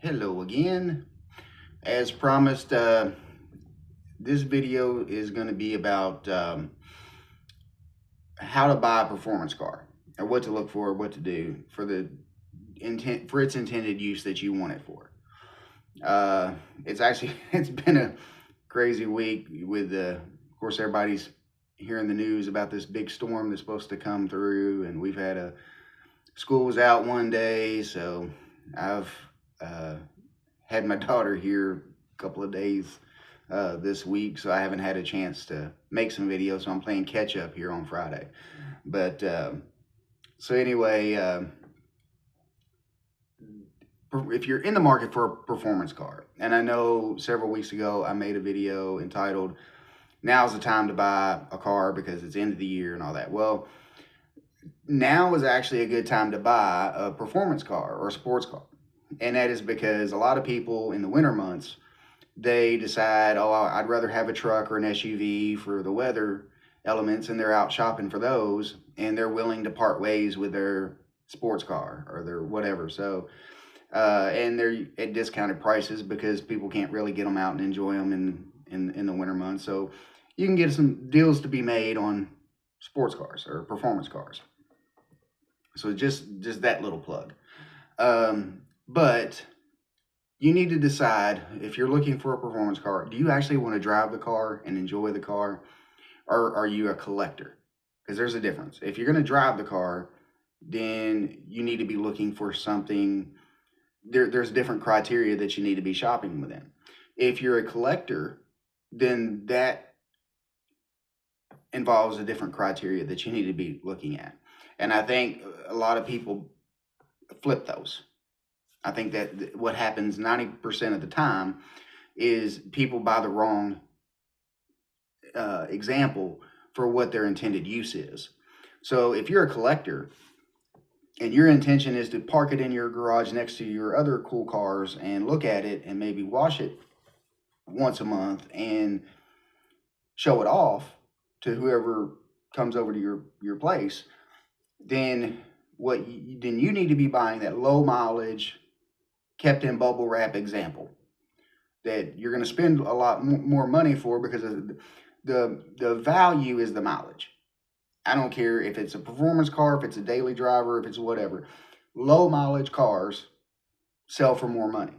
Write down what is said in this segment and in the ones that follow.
Hello again. As promised, this video is going to be about how to buy a performance car, or what to look for, what to do for the intent for its intended use that you want it for. It's actually it's been a crazy week with of course everybody's hearing the news about this big storm that's supposed to come through, and we've had school was out one day, so I've had my daughter here a couple of days this week, so I haven't had a chance to make some videos. So I'm playing catch up here on Friday. But so anyway, if you're in the market for a performance car, and I know several weeks ago I made a video entitled "Now's the time to buy a car because it's end of the year and all that." Well, now is actually a good time to buy a performance car or a sports car. And that is because a lot of people in the winter months, they decide, oh, I'd rather have a truck or an SUV for the weather elements, and they're out shopping for those, and they're willing to part ways with their sports car or their whatever. So, and they're at discounted prices because people can't really get them out and enjoy them in the winter months. So you can get some deals to be made on sports cars or performance cars. So just that little plug. But you need to decide, if you're looking for a performance car, do you actually want to drive the car and enjoy the car, or are you a collector? Because there's a difference. If you're going to drive the car, then you need to be looking for something. There's different criteria that you need to be shopping within. If you're a collector, then that involves a different criteria that you need to be looking at. And I think a lot of people flip those. I think that what happens 90% of the time is people buy the wrong example for what their intended use is. So if you're a collector and your intention is to park it in your garage next to your other cool cars and look at it and maybe wash it once a month and show it off to whoever comes over to your place, then then you need to be buying that low mileage, kept in bubble wrap example that you're going to spend a lot more money for, because the value is the mileage. I don't care if it's a performance car, if it's a daily driver, if it's whatever. Low mileage cars sell for more money,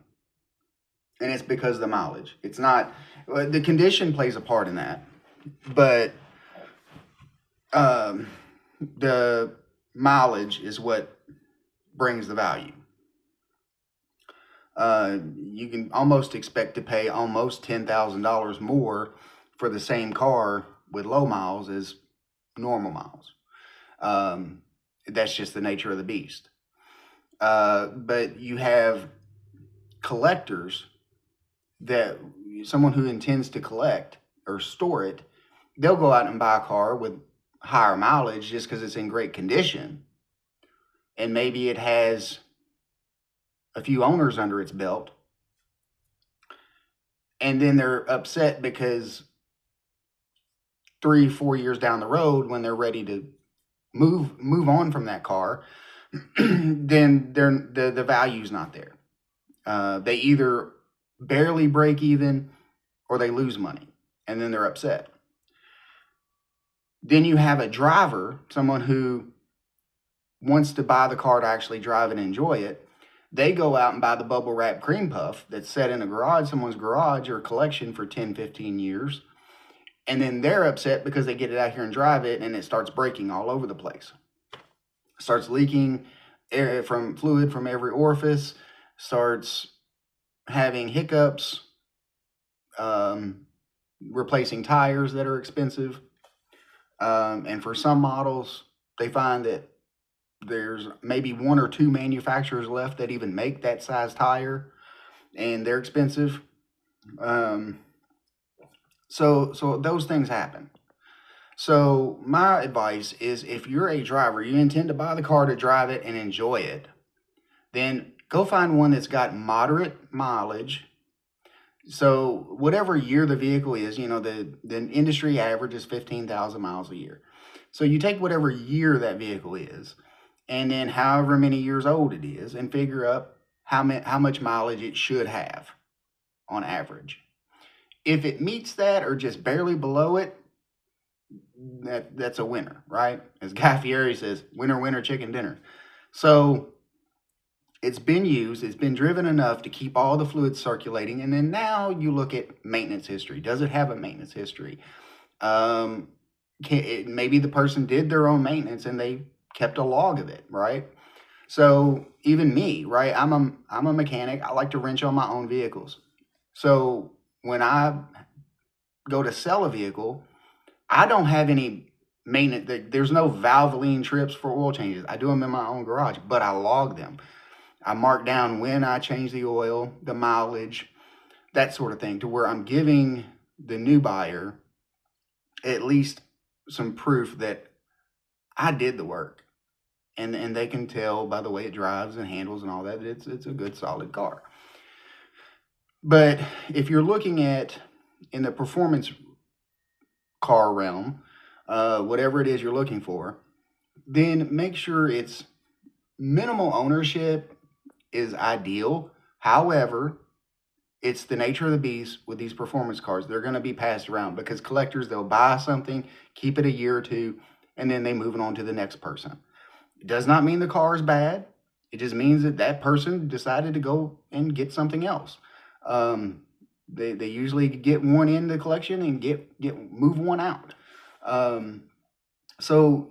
and it's because of the mileage. It's not the condition plays a part in that, but the mileage is what brings the value. You can almost expect to pay almost $10,000 more for the same car with low miles as normal miles. That's just the nature of the beast. But you have collectors, that someone who intends to collect or store it, they'll go out and buy a car with higher mileage just because it's in great condition, and maybe it has a few owners under its belt, and then they're upset because 3-4 years down the road, when they're ready to move on from that car, then the value's not there. They either barely break even or they lose money, and then they're upset. Then you have a driver, someone who wants to buy the car to actually drive and enjoy it. They go out and buy the bubble wrap cream puff that's set in a garage, someone's garage or collection for 10-15 years. And then they're upset because they get it out here and drive it, and it starts breaking all over the place. Starts leaking air from fluid from every orifice, starts having hiccups, replacing tires that are expensive. And for some models, they find that there's maybe 1 or 2 manufacturers left that even make that size tire, and they're expensive. So those things happen. So my advice is, if you're a driver, you intend to buy the car to drive it and enjoy it, then go find one that's got moderate mileage. So whatever year the vehicle is, the industry average is 15,000 miles a year. So you take whatever year that vehicle is, and then however many years old it is, and figure up how much mileage it should have on average. If it meets that or just barely below it, that's a winner, right? As Guy Fieri says, winner, winner, chicken dinner. So it's been used, it's been driven enough to keep all the fluids circulating. And then now you look at maintenance history. Does it have a maintenance history? Maybe the person did their own maintenance and they kept a log of it, right? So even me, right? I'm a mechanic. I like to wrench on my own vehicles. So when I go to sell a vehicle, I don't have any maintenance. There's no Valvoline trips for oil changes. I do them in my own garage, but I log them. I mark down when I change the oil, the mileage, that sort of thing, to where I'm giving the new buyer at least some proof that I did the work. And they can tell by the way it drives and handles and all that, it's a good solid car. But if you're looking at in the performance car realm, whatever it is you're looking for, then make sure it's minimal ownership is ideal. However, it's the nature of the beast with these performance cars. They're going to be passed around because collectors, they'll buy something, keep it a year or two, and then they move it on to the next person. It does not mean the car is bad. It just means that that person decided to go and get something else. They usually get one in the collection and move one out. So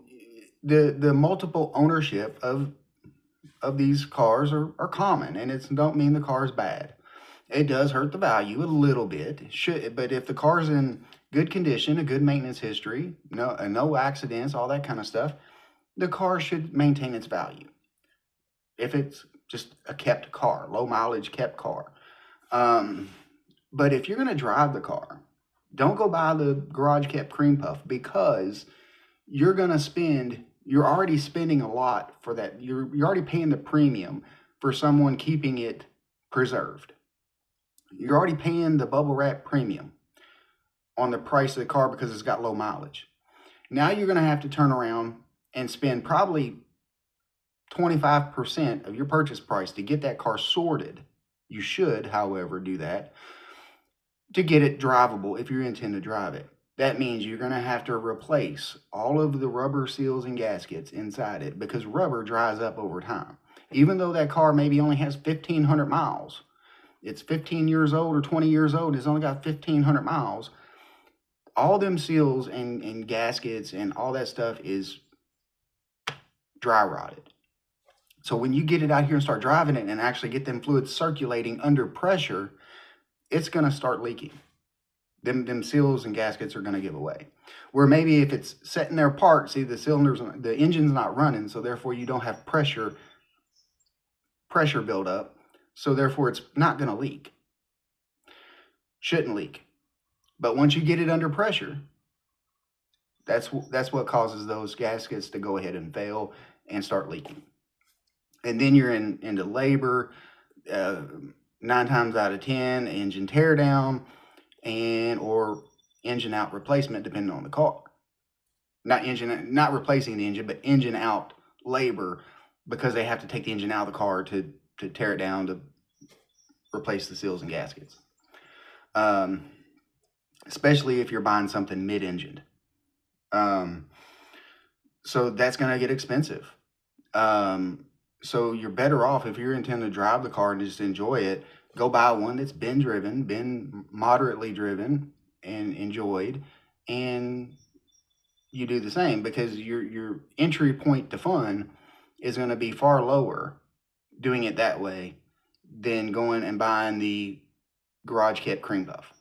the multiple ownership of these cars are common, and it don't mean the car is bad. It does hurt the value a little bit, but if the car's in good condition, a good maintenance history, no accidents, all that kind of stuff, the car should maintain its value. If it's just a kept car, low mileage kept car. But if you're going to drive the car, don't go buy the garage kept cream puff, because you're already spending a lot for that. You're already paying the premium for someone keeping it preserved. You're already paying the bubble wrap premium on the price of the car because it's got low mileage. Now you're going to have to turn around and spend probably 25% of your purchase price to get that car sorted. You should, however, do that to get it drivable if you intend to drive it. That means you're going to have to replace all of the rubber seals and gaskets inside it, because rubber dries up over time. Even though that car maybe only has 1,500 miles, it's 15 years old or 20 years old, it's only got 1,500 miles, all them seals and gaskets and all that stuff is dry rotted. So when you get it out here and start driving it and actually get them fluids circulating under pressure, it's going to start leaking. Them seals and gaskets are going to give away. Where maybe if it's sitting there parked, see, the engine's not running, so therefore you don't have pressure buildup, so therefore it's not going to leak. Shouldn't leak. But once you get it under pressure, that's what causes those gaskets to go ahead and fail and start leaking. And then you're into labor, 9 times out of 10, engine tear down, or engine out replacement, depending on the car. Not replacing the engine, but engine out labor, because they have to take the engine out of the car to tear it down to replace the seals and gaskets. Especially if you're buying something mid-engined. So that's going to get expensive. So you're better off, if you're intending to drive the car and just enjoy it, go buy one that's been driven, been moderately driven and enjoyed, and you do the same, because your entry point to fun is going to be far lower doing it that way than going and buying the garage kept cream puff.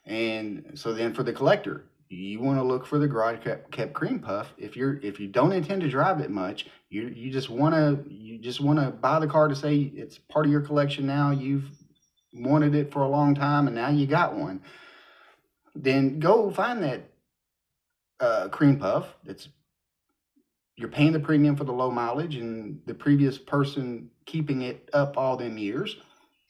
And so then for the collector, you want to look for the garage kept cream puff. If you don't intend to drive it much, you just want to buy the car to say it's part of your collection now. You've wanted it for a long time and now you got one. Then go find that cream puff. You're paying the premium for the low mileage and the previous person keeping it up all them years,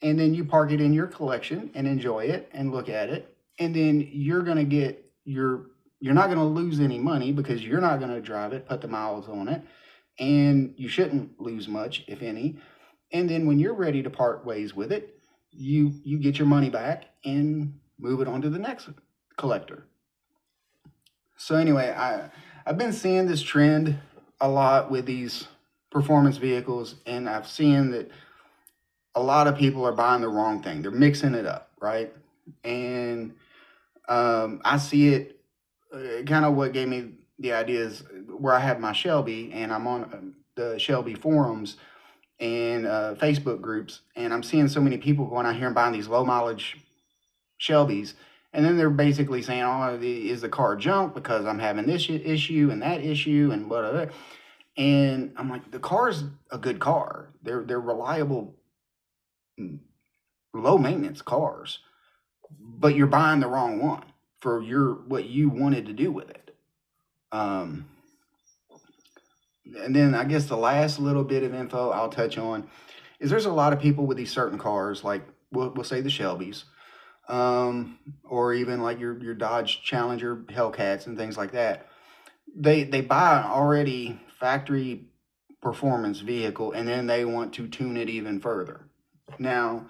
and then you park it in your collection and enjoy it and look at it, and then you're going to get you're not going to lose any money, because you're not going to drive it, put the miles on it, and you shouldn't lose much, if any. And then when you're ready to part ways with it, you get your money back and move it on to the next collector. So anyway, I've been seeing this trend a lot with these performance vehicles, and I've seen that a lot of people are buying the wrong thing. They're mixing it up, right? And I see it. Kind of what gave me the idea is where I have my Shelby, and I'm on the Shelby forums and Facebook groups, and I'm seeing so many people going out here and buying these low mileage Shelbys, and then they're basically saying, "Oh, is the car junk because I'm having this issue and that issue and whatever." And I'm like, the car's a good car. They're reliable, low maintenance cars, but you're buying the wrong one for what you wanted to do with it. And then I guess the last little bit of info I'll touch on is there's a lot of people with these certain cars, like we'll say the Shelbys, or even like your Dodge Challenger Hellcats and things like that. They buy an already factory performance vehicle and then they want to tune it even further. Now,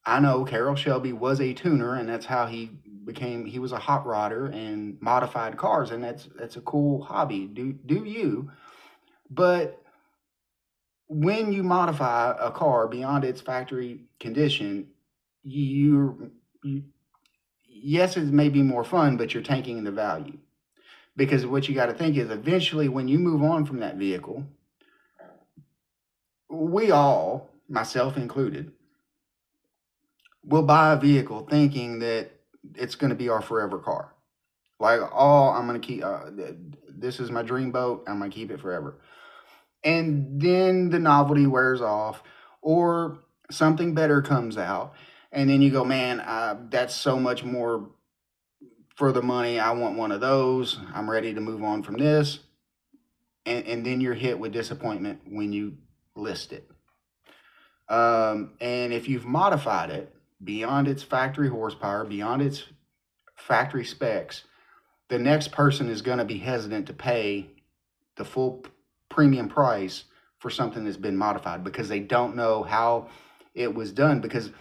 I know Carroll Shelby was a tuner, and that's how he was a hot rodder and modified cars, and that's a cool hobby. Do you? But when you modify a car beyond its factory condition, you yes, it may be more fun, but you're tanking the value. Because what you got to think is eventually when you move on from that vehicle, we all, myself included, will buy a vehicle thinking that it's going to be our forever car. Like, oh, I'm going to keep, this is my dream boat. I'm going to keep it forever. And then the novelty wears off or something better comes out. And then you go, man, that's so much more for the money. I want one of those. I'm ready to move on from this. And then you're hit with disappointment when you list it. And if you've modified it beyond its factory horsepower, beyond its factory specs, the next person is going to be hesitant to pay the full premium price for something that's been modified because they don't know how it was done. Because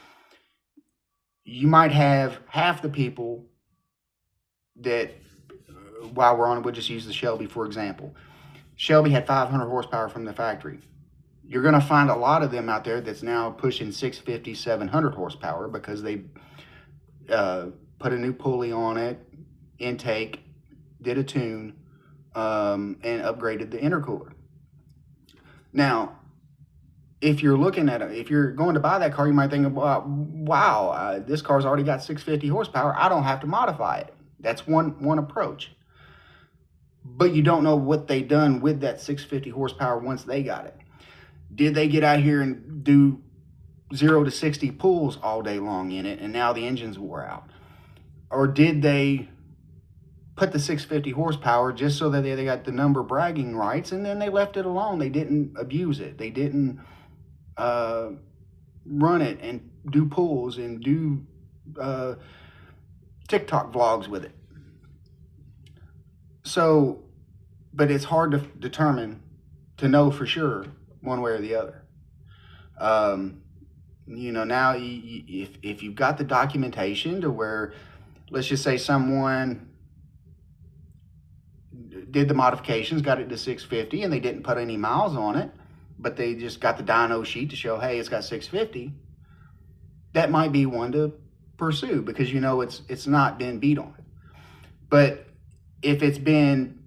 you might have half the people that, while we're on it, we'll just use the Shelby for example. Shelby had 500 horsepower from the factory. You're going to find a lot of them out there that's now pushing 650, 700 horsepower because they put a new pulley on it, intake, did a tune, and upgraded the intercooler. Now, if you're looking at it, if you're going to buy that car, you might think, wow, this car's already got 650 horsepower. I don't have to modify it. That's one approach. But you don't know what they done with that 650 horsepower once they got it. Did they get out here and do 0 to 60 pulls all day long in it and now the engine's wore out? Or did they put the 650 horsepower just so that they got the number bragging rights and then they left it alone? They didn't abuse it. They didn't run it and do pulls and do TikTok vlogs with it. So, but it's hard to determine, to know for sure one way or the other. Now if you've got the documentation to where, let's just say someone did the modifications, got it to 650 and they didn't put any miles on it, but they just got the dyno sheet to show, hey, it's got 650. That might be one to pursue because it's not been beat on. But if it's been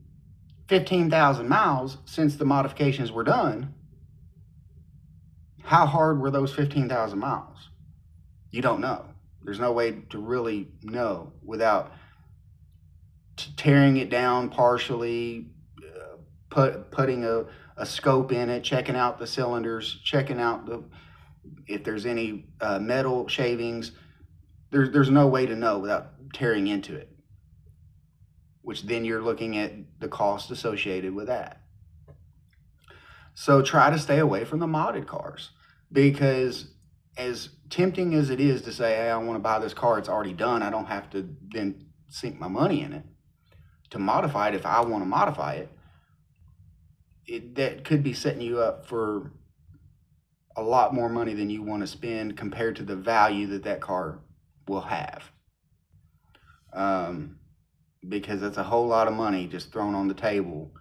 15,000 miles since the modifications were done, how hard were those 15,000 miles? You don't know. There's no way to really know without tearing it down partially, putting a scope in it, checking out the cylinders, checking out if there's any metal shavings. There's no way to know without tearing into it, which then you're looking at the cost associated with that. So try to stay away from the modded cars, because as tempting as it is to say, hey, I want to buy this car, it's already done, I don't have to then sink my money in it to modify it if I want to modify it, that could be setting you up for a lot more money than you want to spend compared to the value that that car will have. Because that's a whole lot of money just thrown on the table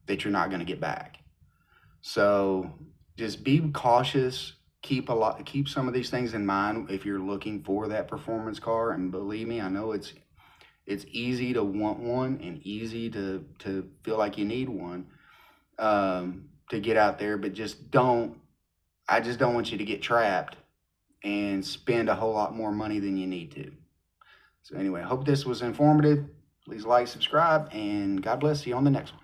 that you're not going to get back. So just be cautious. Keep some of these things in mind if you're looking for that performance car. And believe me, I know it's easy to want one and easy to feel like you need one to get out there, but I just don't want you to get trapped and spend a whole lot more money than you need to. So anyway, I hope this was informative. Please like, subscribe, and God bless you on the next one.